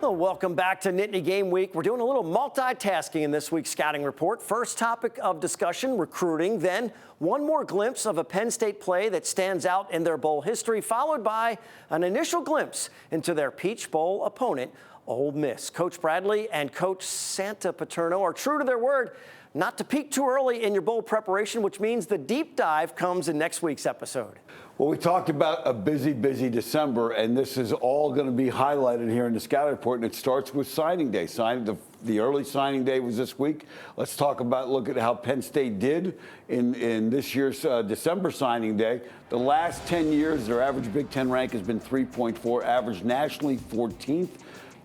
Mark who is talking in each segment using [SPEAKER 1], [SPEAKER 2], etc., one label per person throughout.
[SPEAKER 1] Well, welcome back to Nittany Game Week. We're doing a little multitasking in this week's scouting report. First topic of discussion, recruiting. Then one more glimpse of a Penn State play that stands out in their bowl history, followed by an initial glimpse into their Peach Bowl opponent, Ole Miss. Coach Bradley and Coach Santa Paterno are true to their word not to peak too early in your bowl preparation, which means the deep dive comes in next week's episode.
[SPEAKER 2] Well, we talked about a busy December, and this is all going to be highlighted here in the scouting report, and it starts with signing day. The early signing day was this week. Let's look at how Penn State did in this year's December signing day. The last 10 years, their average Big Ten rank has been 3.4, average nationally 14th.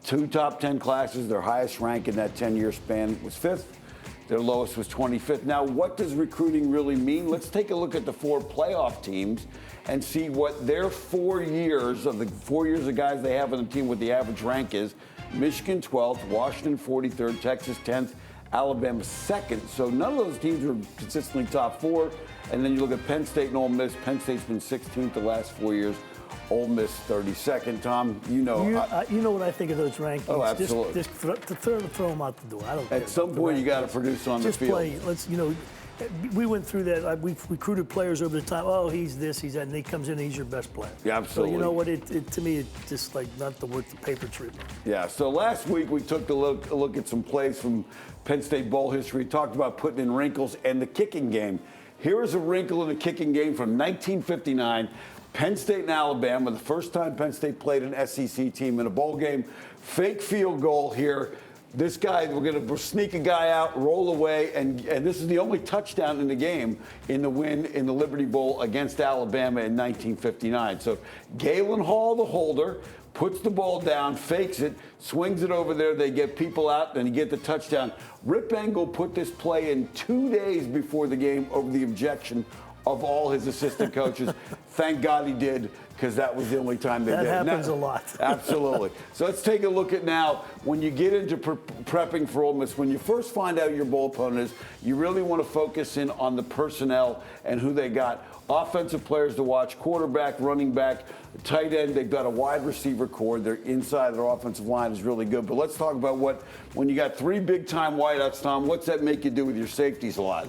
[SPEAKER 2] 2 top 10 classes, their highest rank in that 10-year span was 5th. Their lowest was 25th. Now, what does recruiting really mean? Let's take a look at the 4 playoff teams and see what their 4 years of guys they have on the team, what the average rank is. Michigan 12th, Washington 43rd, Texas 10th, Alabama 2nd. So none of those teams are consistently top 4. And then you look at Penn State and Ole Miss. Penn State's been 16th the last 4 years. Ole Miss 32nd. Tom, you know
[SPEAKER 3] what I think of those rankings.
[SPEAKER 2] Oh, absolutely.
[SPEAKER 3] Just throw them out the door. I don't care.
[SPEAKER 2] At some point, you got to produce on the field.
[SPEAKER 3] Just play. We went through that. We've recruited players over the time. Oh, he's this, he's that, and he comes in and he's your best player.
[SPEAKER 2] Yeah, absolutely.
[SPEAKER 3] So you know what? To me, it's just like not worth the paper treatment.
[SPEAKER 2] Yeah. So last week we took a look at some plays from Penn State bowl history. Talked about putting in wrinkles and the kicking game. Here is a wrinkle in the kicking game from 1959. Penn State and Alabama, the first time Penn State played an SEC team in a bowl game. Fake field goal here. This guy, we're going to sneak a guy out, roll away, and this is the only touchdown in the game in the win in the Liberty Bowl against Alabama in 1959. So Galen Hall, the holder, puts the ball down, fakes it, swings it over there. They get people out, and you get the touchdown. Rip Engel put this play in 2 days before the game over the objection of all his assistant coaches. Thank God he did, because that was the only time they did.
[SPEAKER 3] That happens a lot.
[SPEAKER 2] Absolutely. So let's take a look at now, when you get into prepping for Ole Miss, when you first find out your bowl opponent is, you really want to focus in on the personnel and who they got. Offensive players to watch, quarterback, running back, tight end. They've got a wide receiver core. Their inside of their offensive line is really good. But let's talk about when you got 3 big-time wideouts, Tom, what's that make you do with your safeties a lot?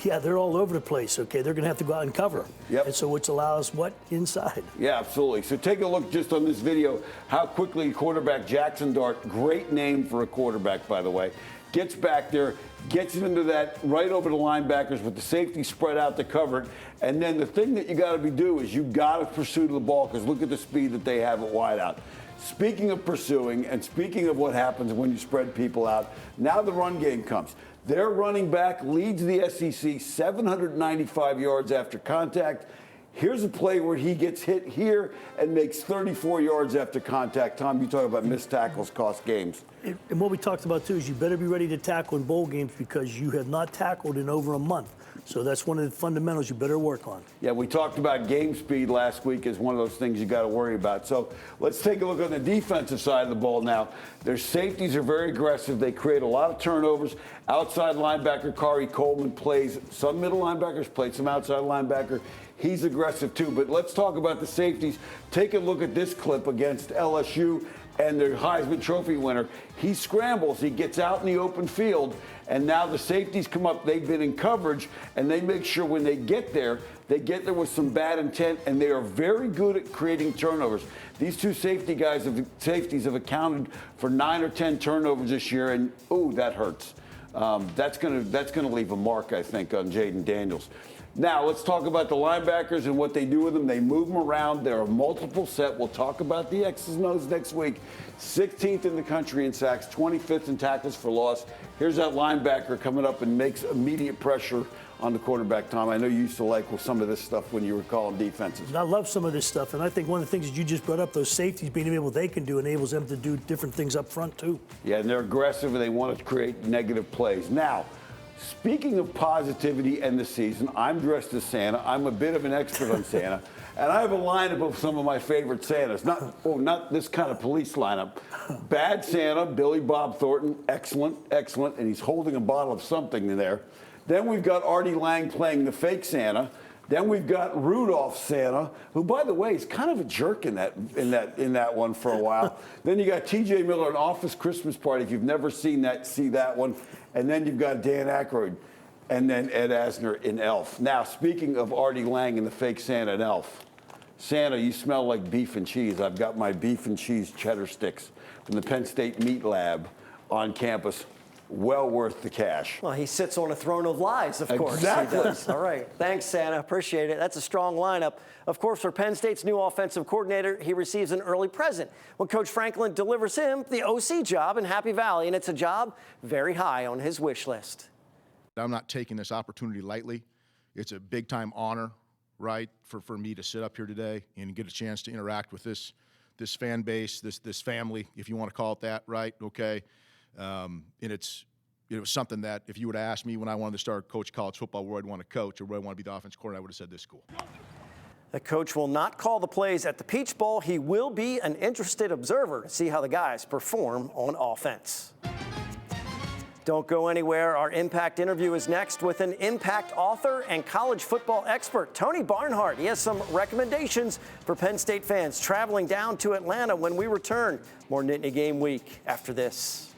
[SPEAKER 3] Yeah, they're all over the place, okay? They're going to have to go out and cover.
[SPEAKER 2] Yep.
[SPEAKER 3] And so which allows what? Inside.
[SPEAKER 2] Yeah, absolutely. So take a look just on this video, how quickly quarterback Jackson Dart, great name for a quarterback, by the way, gets back there, gets it into that right over the linebackers with the safety spread out to cover it. And then the thing that you got to do is you got to pursue the ball, because look at the speed that they have at wideout. Speaking of pursuing and speaking of what happens when you spread people out, now the run game comes. Their running back leads the SEC 795 yards after contact. Here's a play where he gets hit here and makes 34 yards after contact. Tom, you talk about missed tackles cost games.
[SPEAKER 3] And what we talked about, too, is you better be ready to tackle in bowl games, because you have not tackled in over a month. So that's one of the fundamentals you better work on.
[SPEAKER 2] Yeah, we talked about game speed last week as one of those things you got to worry about. So let's take a look on the defensive side of the ball now. Their safeties are very aggressive. They create a lot of turnovers. Outside linebacker Kari Coleman plays some middle linebackers, played some outside linebacker. He's aggressive too. But let's talk about the safeties. Take a look at this clip against LSU and their Heisman Trophy winner. He scrambles. He gets out in the open field. And now the safeties come up. They've been in coverage, and they make sure when they get there with some bad intent, and they are very good at creating turnovers. These 2 safeties have accounted for 9 or 10 turnovers this year, and ooh, that hurts. That's gonna leave a mark, I think, on Jaden Daniels. Now, let's talk about the linebackers and what they do with them. They move them around. They're a multiple set. We'll talk about the X's and O's next week. 16th in the country in sacks, 25th in tackles for loss. Here's that linebacker coming up and makes immediate pressure on the quarterback. Tom, I know you used to like some of this stuff when you were calling defenses.
[SPEAKER 3] I love some of this stuff, and I think one of the things that you just brought up, those safeties being able they can do, enables them to do different things up front, too.
[SPEAKER 2] Yeah, and they're aggressive, and they want to create negative plays. Now, speaking of positivity and the season, I'm dressed as Santa. I'm a bit of an expert on Santa. And I have a lineup of some of my favorite Santas. Not this kind of police lineup. Bad Santa, Billy Bob Thornton, excellent, and he's holding a bottle of something in there. Then we've got Artie Lang playing the fake Santa. Then we've got Rudolph Santa, who, by the way, is kind of a jerk in that one for a while. Then you got T.J. Miller, an Office Christmas Party. If you've never seen that, see that one. And then you've got Dan Aykroyd, and then Ed Asner in Elf. Now, speaking of Artie Lang and the fake Santa and Elf, Santa, you smell like beef and cheese. I've got my beef and cheese cheddar sticks from the Penn State Meat Lab on campus. Well worth the cash.
[SPEAKER 1] Well, he sits on a throne of lies, of course.
[SPEAKER 2] Exactly.
[SPEAKER 1] He does. All right. Thanks, Santa. Appreciate it. That's a strong lineup. Of course, for Penn State's new offensive coordinator, he receives an early present when Coach Franklin delivers him the OC job in Happy Valley, and it's a job very high on his wish list.
[SPEAKER 4] I'm not taking this opportunity lightly. It's a big-time honor, right, for me to sit up here today and get a chance to interact with this fan base, this family, if you want to call it that, right? Okay. And it was something that if you would have asked me when I wanted to start coach college football where I'd want to coach or where I want to be the offense coordinator, I would have said this school.
[SPEAKER 1] The coach will not call the plays at the Peach Bowl. He will be an interested observer to see how the guys perform on offense. Don't go anywhere. Our Impact interview is next with an Impact author and college football expert, Tony Barnhart. He has some recommendations for Penn State fans traveling down to Atlanta when we return. More Nittany Game Week after this.